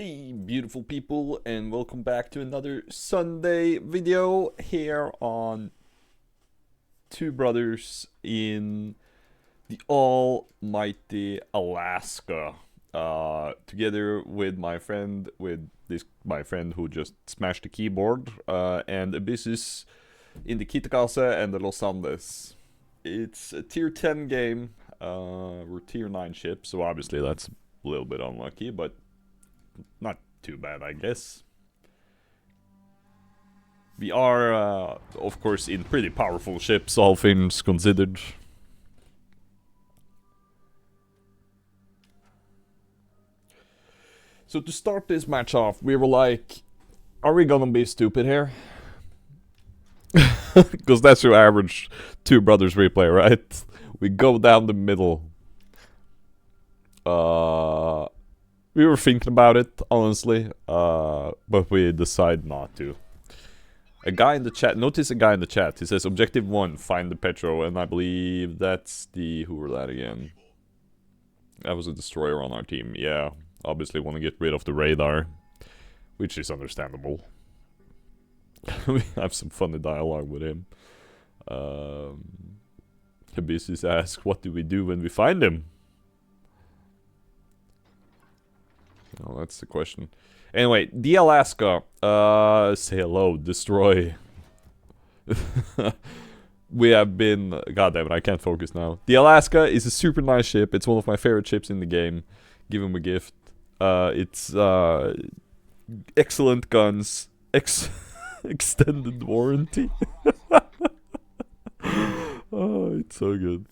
Hey beautiful people, and welcome back to another Sunday video here on Two Brothers in the almighty Alaska. Together with my friend who just smashed the keyboard, and Abyssus in the Kitakasa and the Los Andes. It's a tier 10 game. We're tier 9 ship, so obviously that's a little bit unlucky, but not too bad, I guess. We are, of course, in pretty powerful ships, all things considered. So to start this match off, we were like, are we gonna be stupid here? Because that's your average Two Brothers replay, right? We go down the middle. We were thinking about it, honestly, but we decided not to. A guy in the chat, notice a guy in the chat, he says objective 1, find the Petro, and I believe that's the, who were that again? That was a destroyer on our team, yeah. Obviously want to get rid of the radar, which is understandable. We have some funny dialogue with him. Abyssus asks, what do we do when we find him? Oh, that's the question. Anyway, the Alaska. Say hello, destroy. We have been... God damn it, I can't focus now. The Alaska is a super nice ship. It's one of my favorite ships in the game. Give him a gift. It's excellent guns. Extended warranty. Oh, it's so good.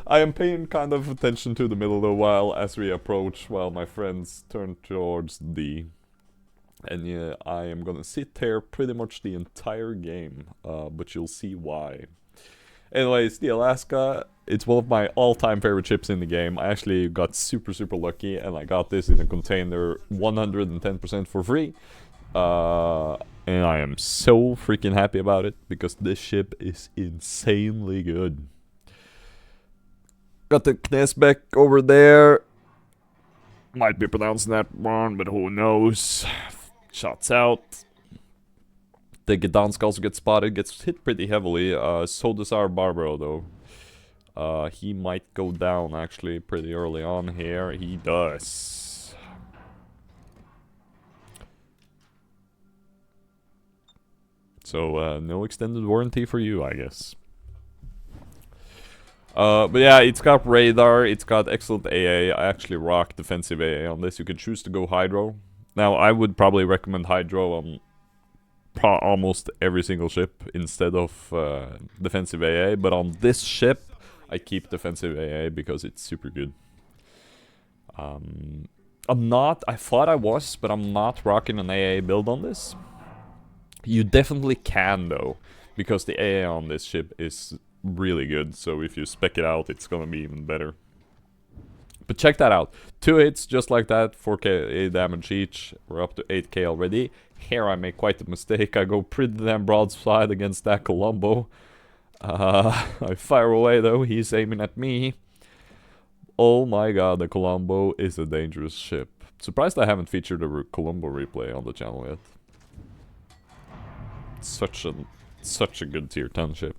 I am paying kind of attention to the middle though while as we approach, while my friends turn towards D. And yeah, I am gonna sit there pretty much the entire game, but you'll see why. Anyways, the Alaska, it's one of my all-time favorite ships in the game. I actually got super lucky and I got this in a container 110% for free. And I am so freaking happy about it because this ship is insanely good. Got the Knesbeck over there. Might be pronouncing that wrong, but who knows. Shots out. The Gdansk also gets spotted, gets hit pretty heavily. So does our Barbaro though. He might go down actually pretty early on here. He does. So no extended warranty for you, I guess. But yeah, it's got radar, it's got excellent AA. I actually rock defensive AA on this. You can choose to go Hydro. Now, I would probably recommend Hydro on almost every single ship instead of defensive AA. But on this ship, I keep defensive AA because it's super good. I thought I was, but I'm not rocking an AA build on this. You definitely can though, because the AA on this ship is really good, so if you spec it out, it's gonna be even better. But check that out. 2 hits just like that, 4k damage each. We're up to 8k already. Here I make quite a mistake. I go pretty damn broadside against that Colombo. I fire away though, he's aiming at me. Oh my god, the Colombo is a dangerous ship. Surprised I haven't featured a Colombo replay on the channel yet. Such a good tier 10 ship.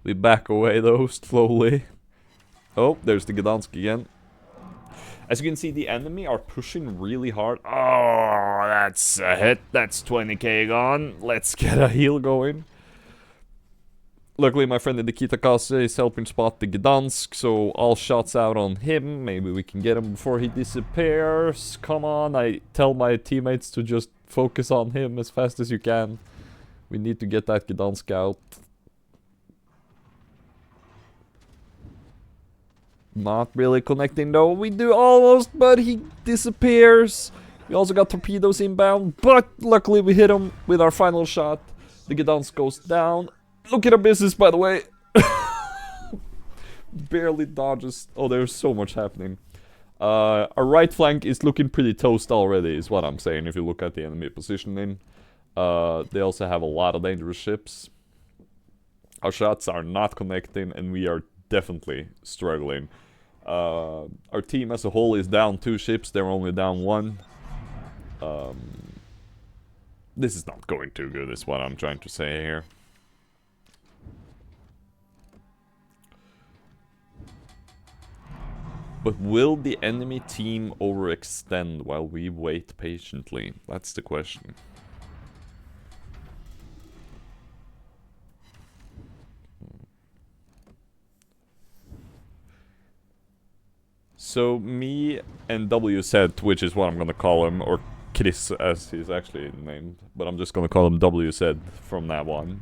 We back away though, slowly. Oh, there's the Gdansk again. As you can see, the enemy are pushing really hard. Oh, that's a hit. That's 20k gone. Let's get a heal going. Luckily, my friend in the Kitakase is helping spot the Gdansk, so all shots out on him. Maybe we can get him before he disappears. Come on, I tell my teammates to just focus on him as fast as you can. We need to get that Gdansk out. Not really connecting though. We do almost, but he disappears. We also got torpedoes inbound, but luckily we hit him with our final shot. The Gdansk goes down. Look at our business, by the way. Barely dodges. Oh, there's so much happening. Our right flank is looking pretty toast already, is what I'm saying, if you look at the enemy positioning. They also have a lot of dangerous ships. Our shots are not connecting, and we are definitely struggling Our team as a whole is down 2 ships, they're only down 1. This is not going too good, is what I'm trying to say here. But will the enemy team overextend while we wait patiently? That's the question. So me and WZ, which is what I'm gonna call him, or Chris as he's actually named, but I'm just gonna call him WZ from now on.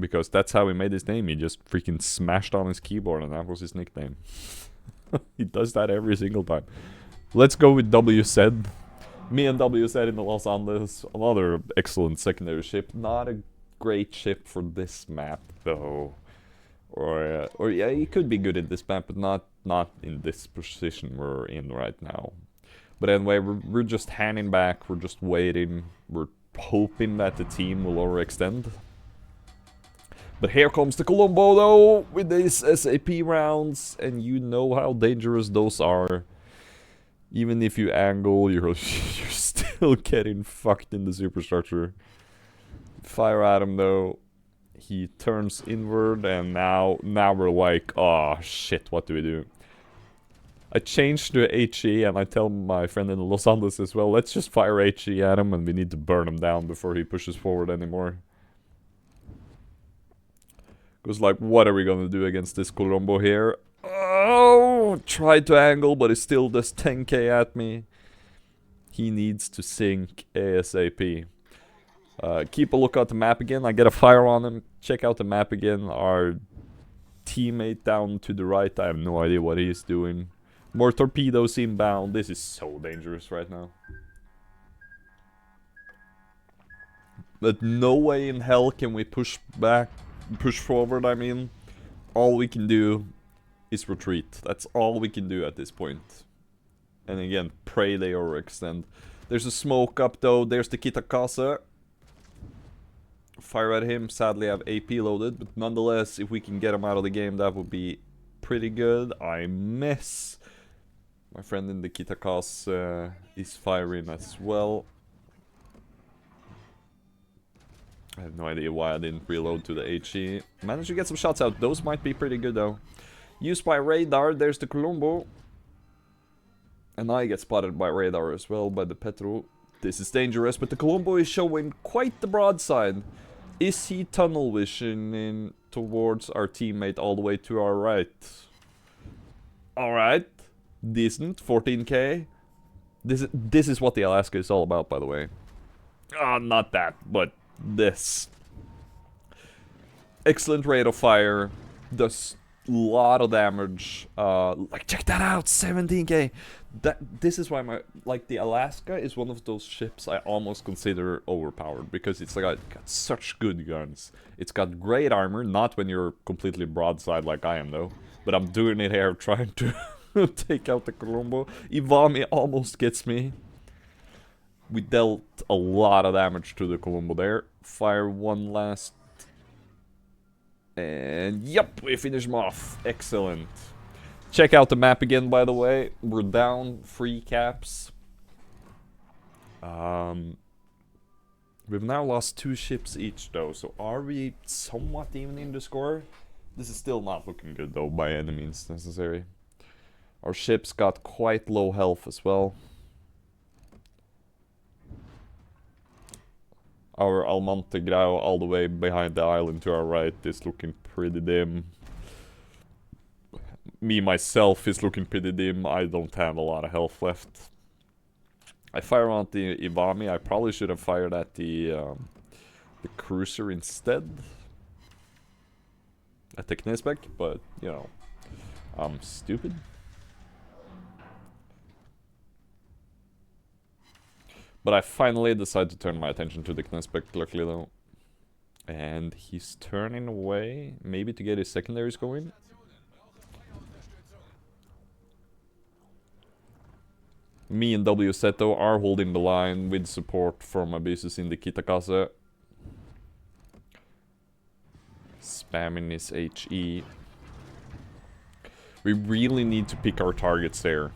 Because that's how he made his name, he just freaking smashed on his keyboard and that was his nickname. He does that every single time. Let's go with WZ. Me and WZ in the Los Andes, another excellent secondary ship. Not a great ship for this map though. Or yeah, he could be good at this map, but not in this position we're in right now. But anyway, we're just hanging back, we're just waiting, we're hoping that the team will overextend. But here comes the Colombo though, with these SAP rounds, and you know how dangerous those are. Even if you angle, you're still getting fucked in the superstructure. Fire at him though. He turns inward, and now we're like, oh shit, what do we do? I changed to HE, and I tell my friend in Los Andes as well, let's just fire HE at him, and we need to burn him down before he pushes forward anymore. Because, like, what are we gonna do against this Colombo here? Oh, tried to angle, but he still does 10k at me. He needs to sink ASAP. Keep a look at the map again. I get a fire on him. Check out the map again. Our teammate down to the right, I have no idea what he's doing. More torpedoes inbound. This is so dangerous right now. But no way in hell can we push forward, I mean. All we can do is retreat. That's all we can do at this point. And again, pray they overextend. There's a smoke up though. There's the Kitakasa. Fire at him. Sadly, I have AP loaded, but nonetheless, if we can get him out of the game, that would be pretty good. I miss. My friend in the Kitakasa is firing as well. I have no idea why I didn't reload to the HE. Managed to get some shots out. Those might be pretty good though. Used by radar. There's the Colombo. And I get spotted by radar as well, by the Petro. This is dangerous, but the Colombo is showing quite the broadside. Is he tunnel visioning towards our teammate all the way to our right? Alright. Decent. 14k. This is what the Alaska is all about, by the way. Not that, but this. Excellent rate of fire. Does a lot of damage. Like, check that out, 17k. This is why the Alaska is one of those ships I almost consider overpowered, because it's like got such good guns. It's got great armor, not when you're completely broadside like I am though. But I'm doing it here, trying to take out the Colombo. Iwami almost gets me. We dealt a lot of damage to the Colombo there. Fire one last. And yep, we finish him off. Excellent. Check out the map again, by the way. We're down 3 caps. We've now lost 2 ships each, though. So are we somewhat even in the score? This is still not looking good, though, by any means necessary. Our ships got quite low health as well. Our Almonte Grau all the way behind the island to our right is looking pretty dim. Me, myself, is looking pretty dim. I don't have a lot of health left. I fire on the Iwami. I probably should have fired at the cruiser instead. At the Knesbeck, but, you know, I'm stupid. But I finally decided to turn my attention to the Knesbeck, luckily though. And he's turning away, maybe to get his secondaries going. Me and W Seto are holding the line with support from Abyssus in the Kitakase. Spamming his HE. We really need to pick our targets there.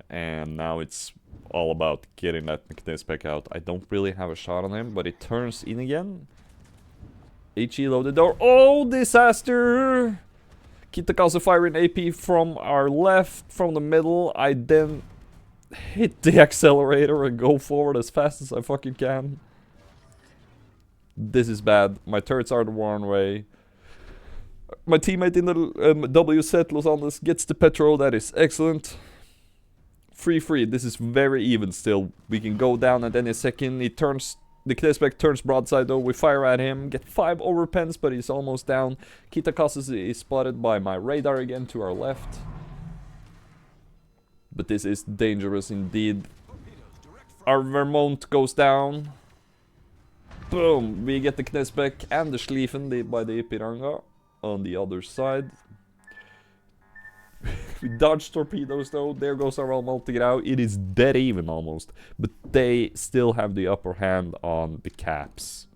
And now it's all about getting that McNispec out. I don't really have a shot on him, but it turns in again. HE load the door. Oh, disaster! Kitakazu firing AP from our left, from the middle. I then hit the accelerator and go forward as fast as I fucking can. This is bad. My turrets are the wrong way. My teammate in the W set, Los Andes, gets the petrol. That is excellent. 3-3. This is very even still. We can go down at any second. He turns... The Knespec turns broadside though. We fire at him. Get 5 overpens, but he's almost down. Kitakazu is spotted by my radar again to our left. But this is dangerous indeed. Our Vermont goes down. Boom! We get the Knespec and the Schlieffen by the Ipiranga on the other side. We dodge torpedoes though. There goes our Almal to get out. It is dead even almost. But they still have the upper hand on the caps.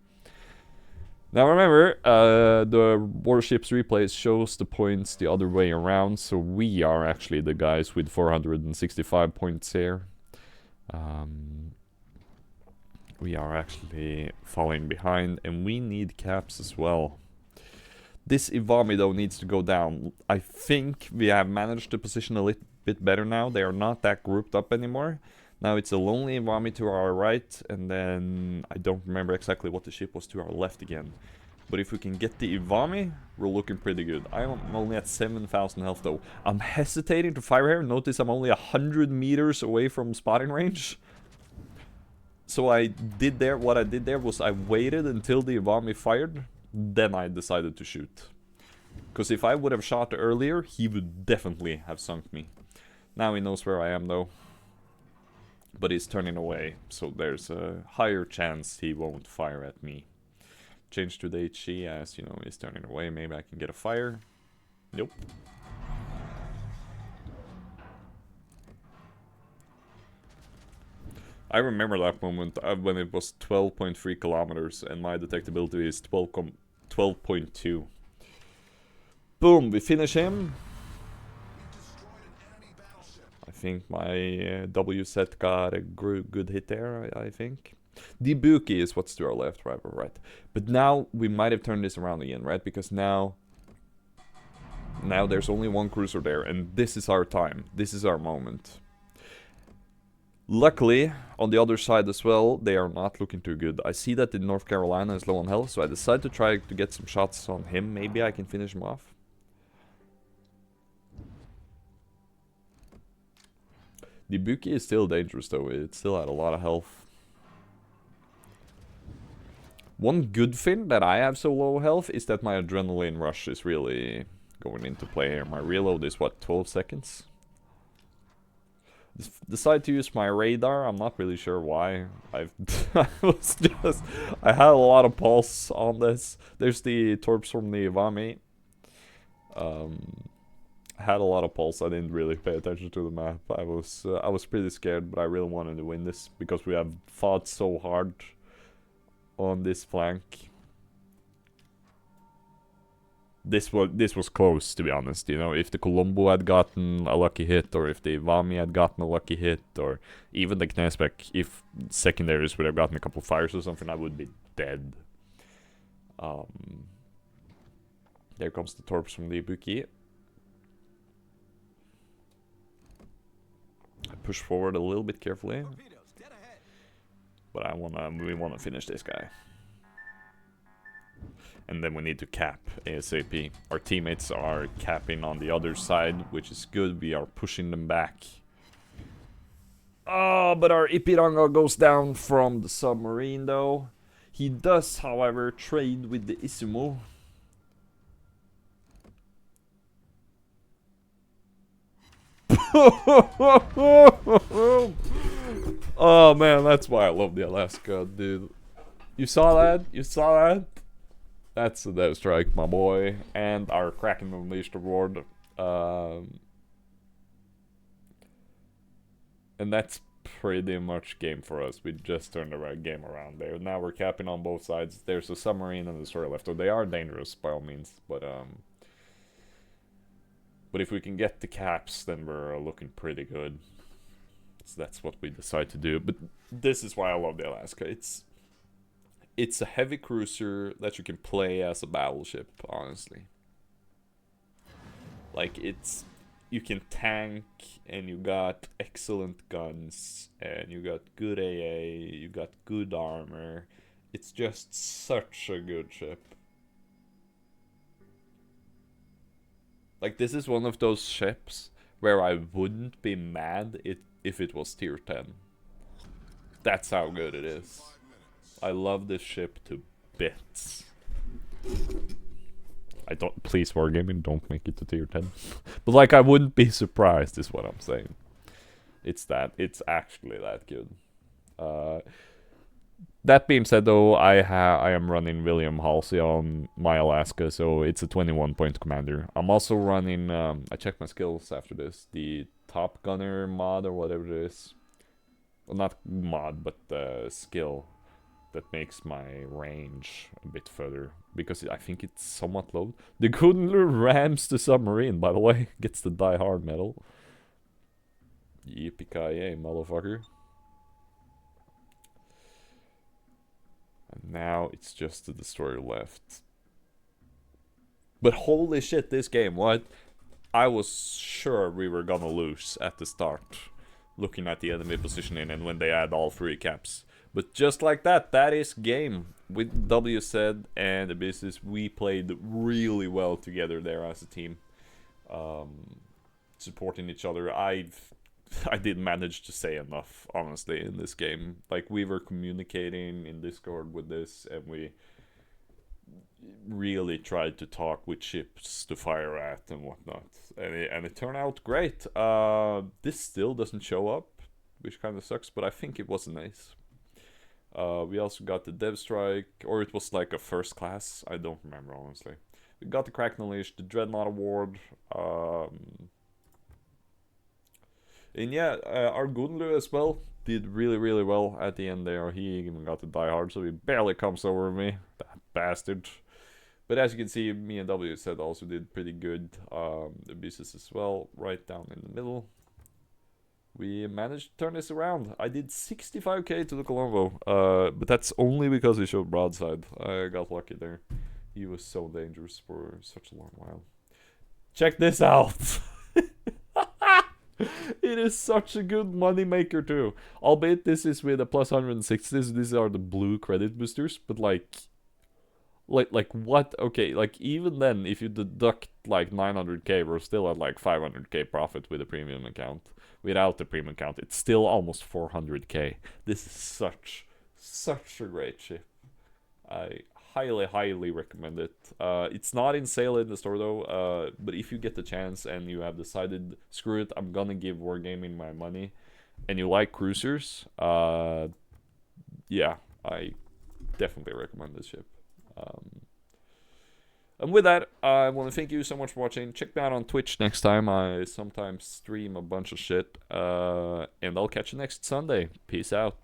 Now remember, the Warships replays shows the points the other way around. So we are actually the guys with 465 points here. We are actually falling behind and we need caps as well. This Iwami though needs to go down. I think we have managed the position a little bit better now. They are not that grouped up anymore. Now it's a lonely Iwami to our right, and then I don't remember exactly what the ship was to our left again. But if we can get the Iwami, we're looking pretty good. I'm only at 7,000 health though. I'm hesitating to fire here. Notice I'm only 100 meters away from spotting range. So what I did there was I waited until the Iwami fired. Then I decided to shoot. Because if I would have shot earlier, he would definitely have sunk me. Now he knows where I am though. But he's turning away, so there's a higher chance he won't fire at me. Change to the HE as, you know, he's turning away. Maybe I can get a fire. Nope. I remember that moment when it was 12.3 kilometers and my detectability is 12.2. Boom, we finish him. I think my W set got a good hit there, I think. The Buki is what's to our left, right. But now we might have turned this around again, right? Because now there's only one cruiser there and this is our time. This is our moment. Luckily, on the other side as well, they are not looking too good. I see that in North Carolina is low on health, so I decided to try to get some shots on him. Maybe I can finish him off. The Buki is still dangerous though, it still had a lot of health. One good thing that I have so low health is that my adrenaline rush is really going into play here. My reload is what, 12 seconds? Decided to use my radar. I'm not really sure why. I had a lot of pulse on this. There's the torps from the Iwami. I had a lot of pulse. I didn't really pay attention to the map. I was pretty scared, but I really wanted to win this because we have fought so hard on this flank. This was close, to be honest. You know, if the Colombo had gotten a lucky hit, or if the Iwami had gotten a lucky hit, or even the Knespec, if secondaries would have gotten a couple fires or something, I would be dead. There comes the torps from the Ibuki. I push forward a little bit carefully, but we wanna finish this guy. And then we need to cap ASAP. Our teammates are capping on the other side, which is good. We are pushing them back. Oh, but our Ipiranga goes down from the submarine though. He does, however, trade with the Isumu. Oh man, that's why I love the Alaska, dude. You saw that? You saw that? That's a death strike, my boy. And our Kraken Unleashed award. And that's pretty much game for us. We just turned the right game around there. Now we're capping on both sides. There's a submarine and a destroyer left. So they are dangerous by all means, but if we can get the caps, then we're looking pretty good. So that's what we decide to do. But this is why I love the Alaska. It's a heavy cruiser that you can play as a battleship, honestly. Like, you can tank, and you got excellent guns, and you got good AA, you got good armor. It's just such a good ship. Like, this is one of those ships where I wouldn't be mad if it was tier 10. That's how good it is. I love this ship to bits. Please, Wargaming, don't make it to tier 10. But, like, I wouldn't be surprised, is what I'm saying. It's actually that good. That being said, though, I am running William Halsey on my Alaska, so it's a 21-point commander. I'm also running, I checked my skills after this, the Top Gunner mod or whatever it is. Well, not mod, but skill that makes my range a bit further, because I think it's somewhat low. The Gundler rams the submarine, by the way, gets the Die Hard medal. Yippee-ki-yay, motherfucker. And now it's just the destroyer left. But holy shit, this game, what? I was sure we were gonna lose at the start, looking at the enemy positioning and when they had all 3 caps. But just like that, that is game. With WZ and Abysses, we played really well together there as a team. Supporting each other. I didn't manage to say enough, honestly, in this game. Like, we were communicating in Discord with this, and we really tried to talk with ships to fire at and whatnot. And it turned out great. This still doesn't show up, which kind of sucks, but I think it was nice. We also got the Dev Strike, or it was like a first class, I don't remember honestly. We got the Cracknell-ish, the Dreadnought Award, and yeah, our Gunlu as well did really well at the end there. He even got the Die Hard, so he barely comes over me, that bastard. But as you can see, me and WZ also did pretty good. The Abysses as well, right down in the middle. We managed to turn this around. I did 65k to the Colombo, but that's only because he showed broadside. I got lucky there. He was so dangerous for such a long while. Check this out! It is such a good money maker too. Albeit this is with a plus 160s. These are the blue credit boosters, but like what? Okay, like even then, if you deduct like 900k, we're still at like 500k profit with a premium account. Without the premium account, it's still almost 400k. This is such a great ship. I highly recommend it. It's not in sale in the store though, but if you get the chance and you have decided, screw it, I'm gonna give Wargaming my money, and you like cruisers, yeah, I definitely recommend this ship. And with that, I want to thank you so much for watching. Check me out on Twitch next time. I sometimes stream a bunch of shit, and I'll catch you next Sunday. Peace out.